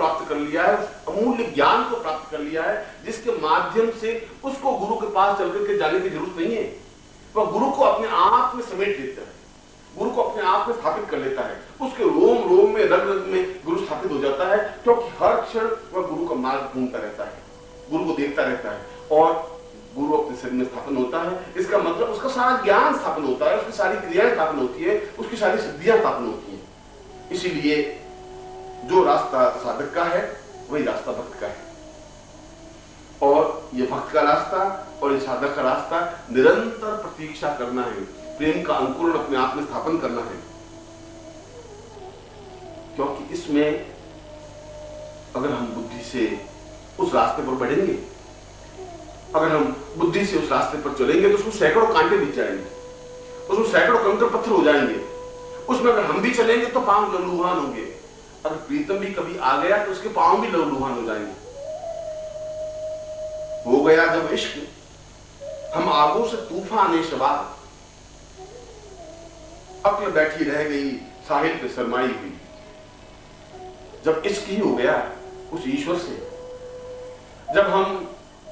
प्राप्त कर लिया है, उस अमूल्य ज्ञान को प्राप्त कर लिया है, जिसके माध्यम से उसको गुरु के पास चल करके जाने की जरूरत नहीं है। वह गुरु को अपने आप में समेट लेता है, गुरु को अपने आप में स्थापित कर लेता है, उसके रोम रोम में, रग रग में गुरु स्थापित हो जाता है, क्योंकि हर क्षण वह गुरु का मार्ग ढूंढता रहता है, गुरु को देखता रहता है, और गुरु अपने शरीर में स्थापन होता है। इसका मतलब उसका सारा ज्ञान स्थापन होता है, उसकी सारी क्रियाएं स्थापन होती है, उसकी सारी सिद्धियां स्थापन होती हैं। इसीलिए जो रास्ता साधक का है वही रास्ता भक्त का है, और ये भक्त का रास्ता और ये साधक का रास्ता निरंतर प्रतीक्षा करना है, प्रेम का अंकुरण अपने आप में स्थापन करना है। क्योंकि इसमें अगर हम बुद्धि से उस रास्ते पर बढ़ेंगे, अगर हम बुद्धि से उस रास्ते पर चलेंगे तो उसमें सैकड़ों कांटे बिछ जाएंगे, उसमें सैकड़ों कंकड़ पत्थर हो जाएंगे, उसमें अगर हम भी चलेंगे तो पांव लहूलुहान होंगे, अगर प्रीतम भी कभी आ गया तो उसके पांव भी लहूलुहान हो जाएंगे। हो गया जब इश्क, हम आगों से तूफान शबाब, अक्ल बैठी रह गई साहिल पे शरमाई हुई। जब इश्क ही हो गया उस ईश्वर से, जब हम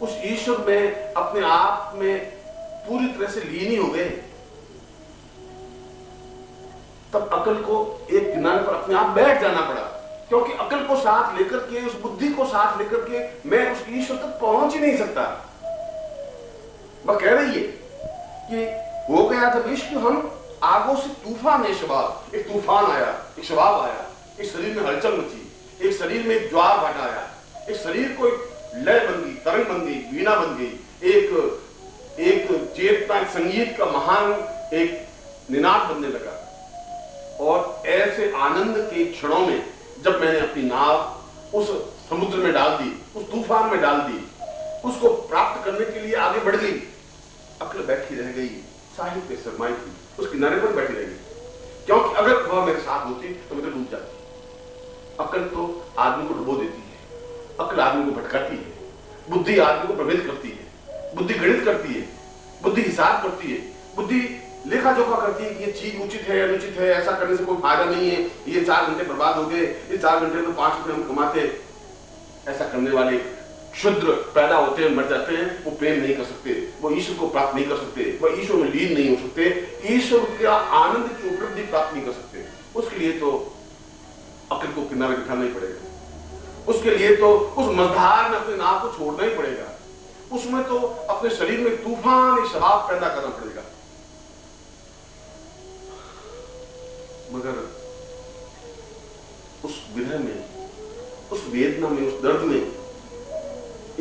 उस ईश्वर में अपने आप में पूरी तरह से लीन ही हो गए, तब अकल को एक किनारे पर अपने आप बैठ जाना पड़ा, क्योंकि अकल को साथ लेकर के, उस बुद्धि को साथ लेकर के मैं उस ईश्वर तक पहुंच ही नहीं सकता। वह कह रही है कि हो गया जब इश्क, हम आगों से तूफान है शबाब, एक तूफान आया, एक शबाब आया, एक शरीर में हलचल मची, एक शरीर में ज्वार भाटा आया, एक शरीर को लय बन गई, तरंग बन गई, वीणा बन गई, एक चेतना, एक संगीत का महान एक निनाद बनने लगा। और ऐसे आनंद के क्षणों में जब मैंने अपनी नाव उस समुद्र में डाल दी, उस तूफान में डाल दी, उसको प्राप्त करने के लिए आगे बढ़ गई, अक्ल बैठी रह गई साहिल पे शरमाई थी, उस किनारे पर बैठी रह गई, क्योंकि अगर वह मेरे साथ होती तो मैं तो डूब जाती। अक्ल तो आदमी को डुबो देती है, अक्ल आदमी को भटकाती है, बुद्धि आदमी को प्रभावित करती है, बुद्धि गणित करती है, बुद्धि हिसाब करती है, बुद्धि लेखा जोखा करती है कि ये चीज उचित है अनुचित है, ऐसा करने से कोई फायदा नहीं है, ये 4 घंटे बर्बाद हो गए, ये 4 घंटे में 5 रुपए हम कमाते। ऐसा करने वाले क्षुद्र पैदा होते हैं, मर जाते हैं, वो प्रेम नहीं कर सकते, वो ईश्वर को प्राप्त नहीं कर सकते, वो ईश्वर में लीन नहीं हो सकते, ईश्वर का आनंद की उपलब्धि प्राप्त नहीं कर सकते। उसके लिए तो अक्ल को किनारे बिठाना ही पड़ेगा, उसके लिए तो उस मझधार में अपने नाव को छोड़ना ही पड़ेगा, उसमें तो अपने शरीर में तूफान शबाब पैदा करना पड़ेगा। मगर उस विरह में, उस वेदना में, उस दर्द में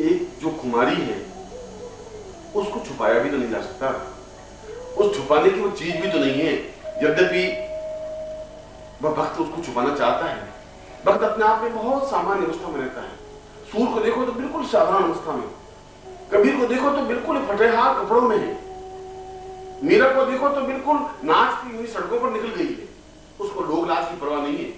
एक जो खुमारी है उसको छुपाया भी तो नहीं जा सकता, उस छुपाने की वो चीज भी तो नहीं है। यद्यपि वह भक्त उसको छुपाना चाहता है, भक्त अपने आप में बहुत सामान्य अवस्था में रहता है। सूर को देखो तो बिल्कुल साधारण अवस्था में, कबीर को देखो तो बिल्कुल फटेहार कपड़ों में है, मीरा को देखो तो बिल्कुल नाचती हुई सड़कों पर निकल गई है। उसको लोग लाज की परवाह नहीं है,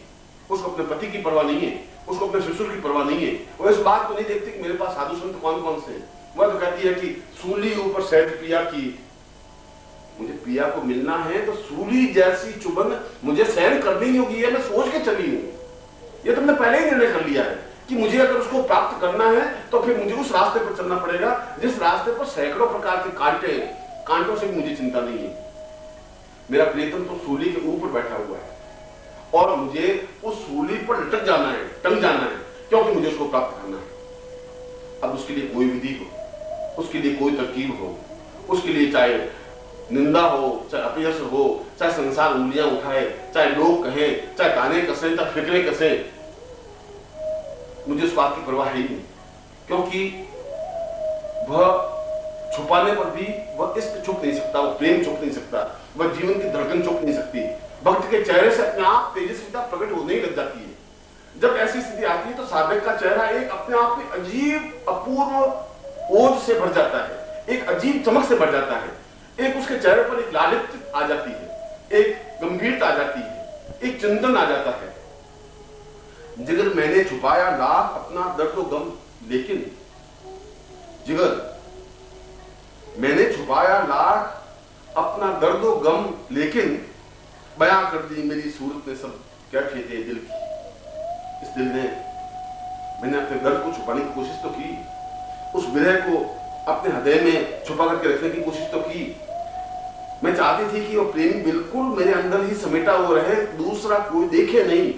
उसको अपने पति की परवाह नहीं है, उसको अपने ससुर की परवाह नहीं है। वो इस बात को नहीं देखती कि मेरे पास साधु संत कौन कौन से हैं। वह तो कहती है कि सूली ऊपर सहज पिया की, मुझे पिया को मिलना है तो सूली जैसी चुभन मुझे सहन करनी होगी, है मैं सोच के चली हूं। ये तुमने पहले ही निर्णय कर लिया है कि मुझे अगर उसको प्राप्त करना है तो फिर मुझे उस रास्ते पर चलना पड़ेगा जिस रास्ते पर सैकड़ों प्रकार के कांटों से मुझे चिंता नहीं है। मेरा प्रीतम तो सूली के ऊपर बैठा हुआ है और मुझे उस सूली पर लटक जाना है, टंग जाना है, क्योंकि मुझे उसको प्राप्त करना है। अब उसके लिए कोई विधि हो, उसके लिए कोई तरकीब हो, उसके लिए चाहे निंदा हो, चाहे अपयश हो, चाहे संसार उंगलियां उठाए, चाहे लोग कहें, चाहे ताने कसें, चाहे फिक्रें कसें, मुझे उस बात की परवाह ही नहीं, क्योंकि वह छुपाने पर भी वह इश्क छुप नहीं सकता, वह प्रेम छुप नहीं सकता, वह जीवन की धड़कन छुप नहीं सकती। भक्त के चेहरे से अपने आप तेजस्विता प्रकट होने ही लग जाती है। जब ऐसी स्थिति आती है तो साधक का चेहरा एक अपने आप में अजीब अपूर्व ओज से भर जाता है, एक अजीब चमक से भर जाता है, एक उसके चेहरे पर एक लालित्य आ जाती है, एक गंभीरता आ जाती है, एक चिंतन आ जाता है। जिगर मैंने छुपाया लाख अपना दर्द व गम, लेकिन जिगर मैंने छुपाया लाख अपना दर्द व गम, लेकिन बयां कर दी मेरी सूरत ने सब क्या थे दिल की। इस दिल ने मैंने अपने दर्द को छुपाने की कोशिश तो की, उस विरह को अपने हृदय में छुपा करके रखने की कोशिश तो की। मैं चाहती थी कि वो प्रेम बिल्कुल मेरे अंदर ही समेटा हो रहे, दूसरा कोई देखे नहीं।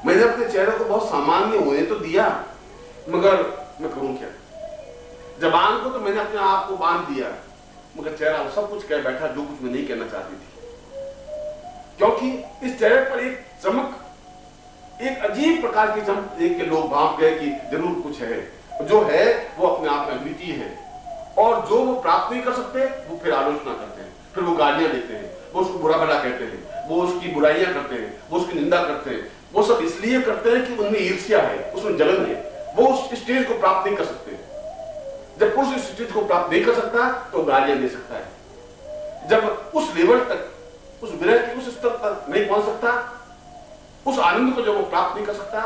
मैंने अपने चेहरे को बहुत सामान्य होने तो दिया, मगर मैं करूं क्या? जबान को तो मैंने अपने आप को बांध दिया, मगर चेहरा सब कुछ कह बैठा जो कुछ मैं नहीं कहना चाहती थी। क्योंकि इस चेहरे पर एक चमक, एक अजीब प्रकार की चमक देख के लोग भाप गए कि जरूर कुछ है। जो है वो अपने आप में अद्वितीय है, और जो वो प्राप्त नहीं कर सकते वो फिर आलोचना करते हैं, फिर वो गालियां देते हैं, वो उसको बुरा भला कहते हैं, वो उसकी बुराइयां करते हैं, वो उसकी निंदा करते हैं। वो सब इसलिए करते हैं कि उनमें ईर्ष्या है, उसमें जलन है, वो उस स्टेज को प्राप्त नहीं कर सकते। जब पुरुष इस स्टेज को प्राप्त नहीं कर सकता तो गालियां दे सकता है। जब उस लेवल तक, उस विरह के उस स्तर तक नहीं पहुंच सकता, उस आनंद को जब वो प्राप्त नहीं कर सकता,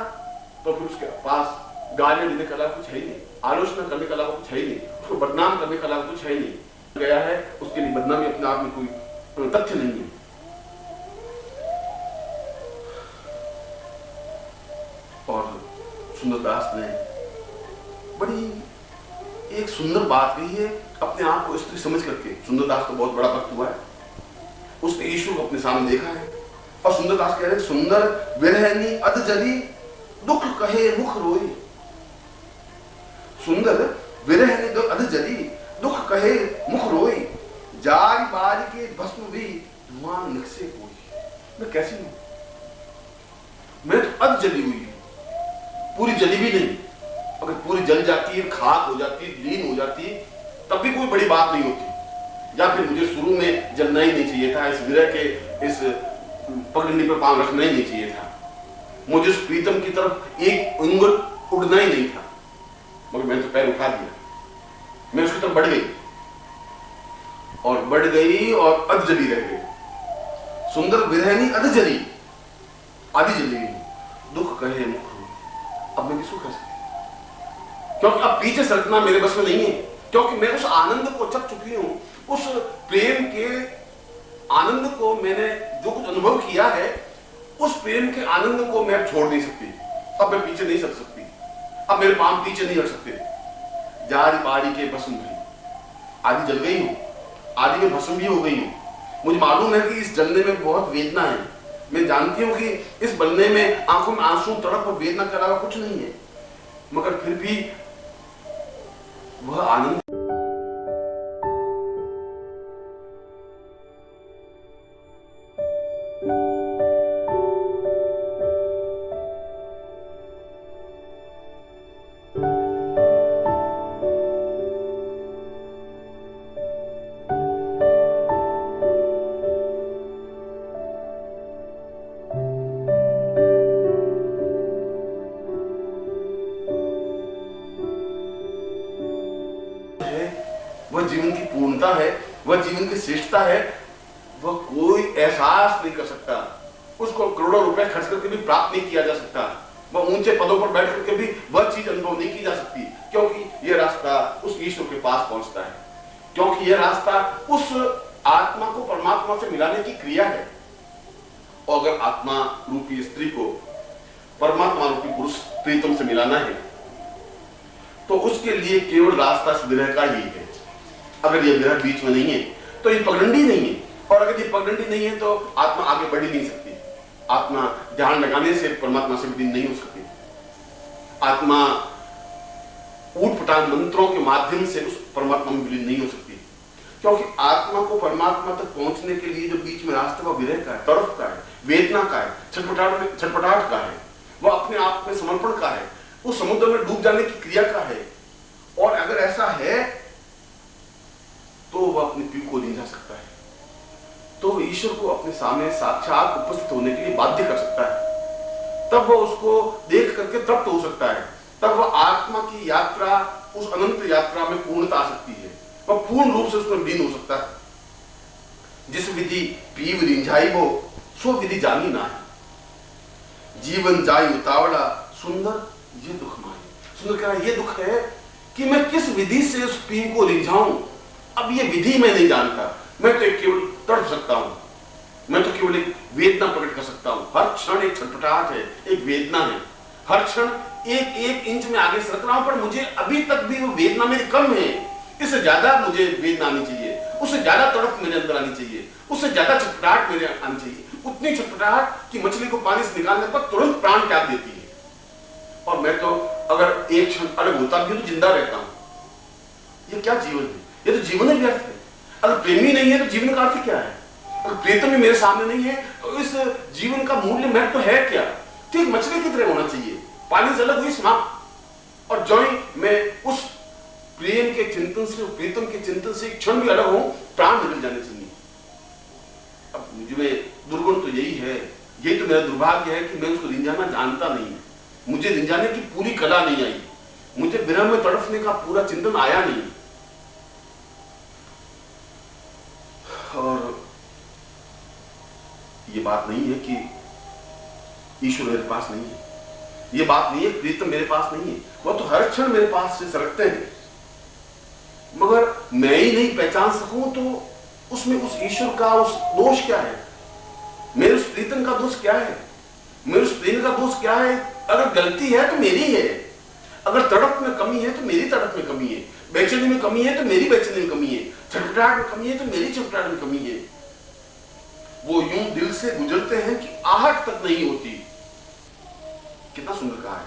तो फिर उसके पास गालियां देने का अलावा कुछ है ही नहीं, आलोचना करने का अलावा कुछ है ही नहीं, उसको बदनाम करने का अलावा कुछ है ही नहीं। गया है उसके लिए बदनामी अपने आप में कोई तथ्य नहीं है। और सुंदरदास ने बड़ी एक सुंदर बात कही है, अपने आप को स्त्री समझ करके। सुंदरदास तो बहुत बड़ा भक्त हुआ है, उसने ईश्वर को अपने सामने देखा है। और सुंदरदास कह रहे सुंदर विरहनी अधजली दुख कहे मुख रोई। सुंदर विरहनी अधजली दुख कहे मुख रोई, जारी बारी के भस्म भी धुआं नक्शे कोई। मैं कैसी हूं? मैं तो अध जली हुई हूं, पूरी जली भी नहीं। अगर पूरी जल जाती है, खाक हो जाती है, लीन हो जाती है, तब भी कोई बड़ी बात नहीं होती। या फिर मुझे शुरू में जलना ही नहीं चाहिए था, इस विरह के इस पगडंडी पर पांव रखना ही नहीं चाहिए था, मुझे उस प्रीतम की तरफ एक उंगल उड़ना ही नहीं था, मगर मैंने तो पैर उठा दिया, मैं उसकी तरफ बढ़ गई और बढ़ गई और अध जली रह गई। सुंदर विरहनी अध जली, आधी जली दुख कहे मुख रोई। अब मैं किसको कह सकती, क्योंकि अब पीछे सरकना मेरे बस में नहीं है, क्योंकि मैं उस आनंद को चख चुकी हूं, उस प्रेम के आनंद को मैंने जो कुछ अनुभव किया है, उस प्रेम के आनंद को मैं छोड़ नहीं सकती। अब मैं पीछे नहीं सक सकती, अब मेरे पांव पीछे नहीं हट सकते। जारी बारी के भस्म भी, आधी जल गई हूं, आधी में भस्म भी हो गई हूं। मुझे मालूम है कि इस जलने में बहुत वेदना है, मैं जानती हूं कि इस बलने में आंखों में आंसू, तड़प और वेदना के अलावा कुछ नहीं है, मगर फिर भी वह आनंद वह जीवन की पूर्णता है, वह जीवन की श्रेष्ठता है, वह कोई एहसास नहीं कर सकता। उसको करोड़ों रुपए खर्च करके भी प्राप्त नहीं किया जा सकता, वह ऊंचे पदों पर बैठ करके भी वह चीज अनुभव नहीं की जा सकती, क्योंकि यह रास्ता उस ईश्वर के पास पहुंचता है, क्योंकि यह रास्ता उस आत्मा को परमात्मा से मिलाने की क्रिया है। और अगर आत्मा रूपी स्त्री को परमात्मा रूपी पुरुष प्रीतम से मिलाना है, तो उसके लिए केवल रास्ता इस विरह का ही है। अगर ये विरह बीच में नहीं है तो ये पगडंडी नहीं है, और अगर ये पगडंडी नहीं है तो आत्मा आगे बढ़ ही नहीं सकती। आत्मा ध्यान लगाने से परमात्मा से विलीन नहीं हो सकती। आत्मा ऊटपटांग मंत्रों के माध्यम से उस परमात्मा में विलीन नहीं हो सकती, क्योंकि आत्मा को परमात्मा तक पहुंचने के लिए जो बीच में रास्ता वह विरह का है, तड़प का है, वेदना का है, छटपटाहट का है, वह अपने आप में समर्पण का है, उस समुद्र में डूब जाने की क्रिया का है। और अगर ऐसा है तो वह अपने पीठ को रिंझा सकता है, तो ईश्वर को अपने सामने साक्षात उपस्थित होने के लिए बाध्य कर सकता है। तब वह उसको देख करके तृप्त हो सकता है, तब वह आत्मा की यात्रा, उस अनंत यात्रा में पूर्णता आ सकती है, वह पूर्ण रूप से उसमें लीन हो सकता है। जिस विधि पीव रिंझाई वो सो विधि जानी ना है, जीवन जाई उतावला सुंदर ये दुख माही। सुंदर कह रहा है ये दुख है कि मैं किस विधि से उस पीव को रिंझाऊं। अब ये विधि मैं नहीं जानता, मैं तो केवल तड़प सकता हूं, मैं तो केवल एक वेदना प्रकट कर सकता हूं। हर क्षण एक छटपटाहट है, एक वेदना है, हर क्षण एक एक इंच में आगे सरक रहा हूं, पर मुझे अभी तक भी वो वेदना मेरी कम है। इससे ज्यादा मुझे वेदना आनी चाहिए, उससे ज्यादा तड़प मेरे अंदर आनी चाहिए, उससे ज्यादा छटपटाहट मेरे आनी चाहिए। उतनी छटपटाहट कि मछली को पानी से निकालने पर तुरंत प्राण त्याग देती है। और मैं तो अगर एक क्षण अलग होता भी तो जिंदा रहता हूं। ये क्या जीवन है? ये तो जीवन ही व्यर्थ है। अगर प्रेमी नहीं है तो जीवन का अर्थ क्या है? अगर प्रीतम ही मेरे सामने नहीं है तो इस जीवन का मूल्य महत्व तो है क्या? ठीक मछली की तरह होना चाहिए, पानी से अलग हुई समाप्त। और जो ही मैं उस प्रेम के चिंतन से, प्रीतम के चिंतन से एक क्षण भी अलग हूं, प्राण निकल जाने चाहिए। अब मुझे में दुर्गुण तो यही है, यही तो मेरा दुर्भाग्य है कि मैं उसको रिंझाना जानता नहीं। मुझे रिंझाने की पूरी कला नहीं आई, मुझे विरह में तड़फने का पूरा चिंतन आया नहीं। और ये बात नहीं है कि ईश्वर मेरे पास नहीं है, ये बात नहीं है प्रीतम मेरे पास नहीं है, वह तो हर क्षण मेरे पास से सरकते हैं। मगर मैं ही नहीं पहचान सकूं तो उसमें उस ईश्वर का उस दोष क्या है? मेरे उस प्रीतम का दोष क्या है? मेरे उस प्रेम का दोष क्या है? अगर गलती है तो मेरी है, अगर तड़प में कमी है तो मेरी तड़प में कमी है, बेचैनी में कमी है तो मेरी बेचैनी में कमी है, छटपटाहट में कमी है तो मेरी छटपटाहट में कमी है। वो यूं दिल से गुजरते हैं कि आहट तक नहीं होती। कितना सुंदर कहा है।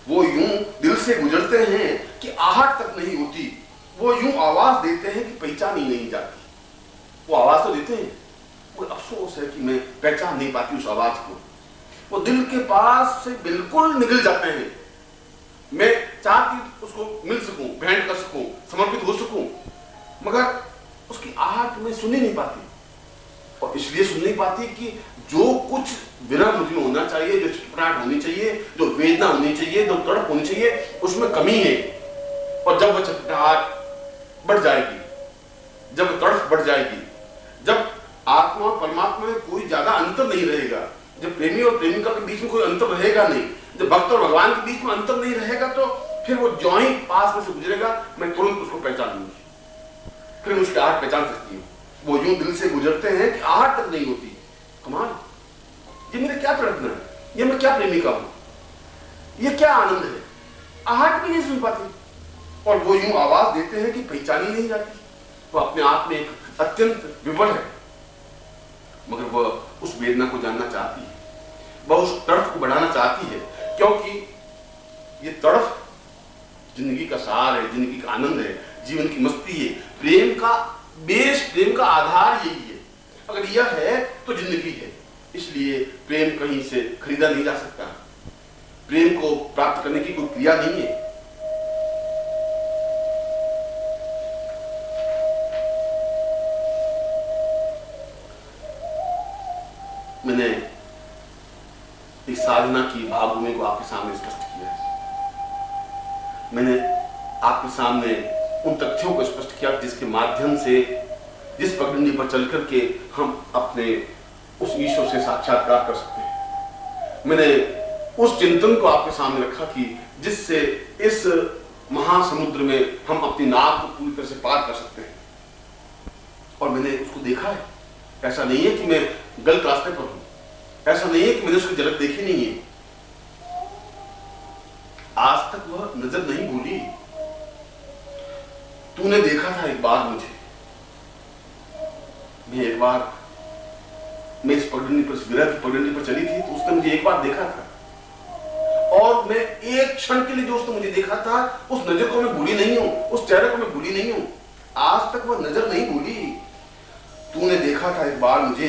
वो यूं दिल से गुजरते हैं कि आहट तक नहीं होती। वो यूं आवाज देते हैं कि पहचानी नहीं जाती। वो आवाज तो देते हैं, वो अफसोस है कि मैं पहचान नहीं पाती उस आवाज को। वो दिल के पास से बिल्कुल निकल जाते हैं। मैं चाहती उसको मिल सकूं, भेंट कर सकूं, समर्पित हो सकूं, मगर उसकी आहट में सुन ही नहीं पाती। और इसलिए सुन नहीं पाती कि जो कुछ विरह मुझे में होना चाहिए, जो छटपटाहट होनी चाहिए, जो वेदना होनी चाहिए, जो तड़प होनी चाहिए, उसमें कमी है। और जब वह छटपटाहट बढ़ जाएगी, जब तड़प बढ़ जाएगी, जब आत्मा परमात्मा में कोई ज्यादा अंतर नहीं रहेगा, जब प्रेमी और प्रेमिका के बीच में कोई अंतर रहेगा नहीं, जब भक्त और भगवान के बीच में अंतर नहीं रहेगा, तो फिर वो जो ही पास में से गुजरेगा मैं तुरंत उसको पहचान लूंगी, फिर उसकी आहट पहचान सकती हूँ। वो यूं दिल से गुजरते हैं कि आहट तक नहीं होती। कमाल, ये मेरे क्या तड़पना है, ये मैं क्या प्रेमिका हूं, ये क्या आनंद है, आहट भी नहीं सुन पाती। और वो यूं आवाज देते हैं कि पहचानी नहीं जाती। वो अपने आप में एक अत्यंत विफल है, मगर वह उस वेदना को जानना चाहती है, वह उस तड़फ को बढ़ाना चाहती है, क्योंकि ये तड़फ जिंदगी का सार है, जिंदगी का आनंद है, जीवन की मस्ती है। प्रेम का बेस, प्रेम का आधार यही है। अगर यह है तो जिंदगी है। इसलिए प्रेम कहीं से खरीदा नहीं जा सकता। प्रेम को प्राप्त करने की कोई क्रिया नहीं है। मैंने इस साधना की भावभूमि को आपके सामने स्पष्ट किया है। मैंने आपके सामने उन तथ्यों को स्पष्ट किया जिसके माध्यम से, जिस पगडंडी पर चल करके हम अपने उस ईश्वर से साक्षात्कार कर सकते हैं। मैंने उस चिंतन को आपके सामने रखा कि जिससे इस महासमुद्र में हम अपनी नाव को पूरी तरह से पार कर सकते हैं। और मैंने उसको देखा है। ऐसा नहीं है कि मैं गलत रास्ते पर हूं, ऐसा नहीं है कि मैंने उसकी झलक देखी नहीं है। आज तक वह नजर नहीं भूली। तूने देखा था एक बार मुझे, मैं इस पगडंडी पर, विरह की पगडंडी पर चली थी, तो उसने मुझे एक बार देखा था। और मैं एक क्षण के लिए जो उसने मुझे देखा था, उस नजर को मैं भूली नहीं हूं, उस चेहरे को मैं भूली नहीं हूं। आज तक वह नजर नहीं भूली। तूने देखा था एक बार मुझे,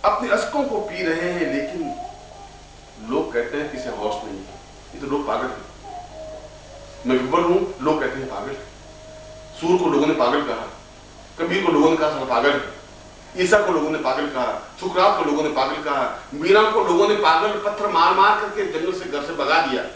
अपने अश्कों को पी रहे हैं, लेकिन लोग कहते हैं कि इसे होश नहीं है, ये तो लोग पागल हैं। मैं विवल हूं, लोग कहते हैं पागल है। सूर को लोगों ने पागल कहा, कबीर को लोगों ने कहा पागल है, ईसा को लोगों ने पागल कहा, सुकरात को लोगों ने पागल कहा, मीरा को लोगों ने पागल पत्थर मार मार करके जंगल से, घर से भगा दिया।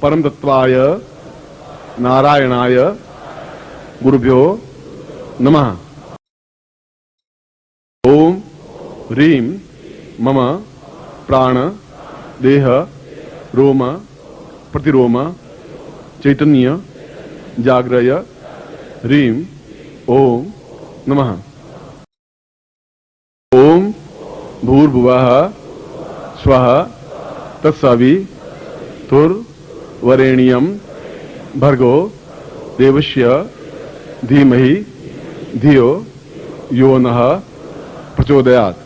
परम तत्वाय नारायणाय गुरुभ्यो नमः। ओम ह्रीं मम प्राण देह रोम प्रतिरोम चैतन्य जाग्रय ह्रीं ओम नमः। ओम भूर्भुवः स्वः तत्सवितुर्वरेण्यं भर्गो देवस्य धीमहि धियो यो नः प्रचोदयात्।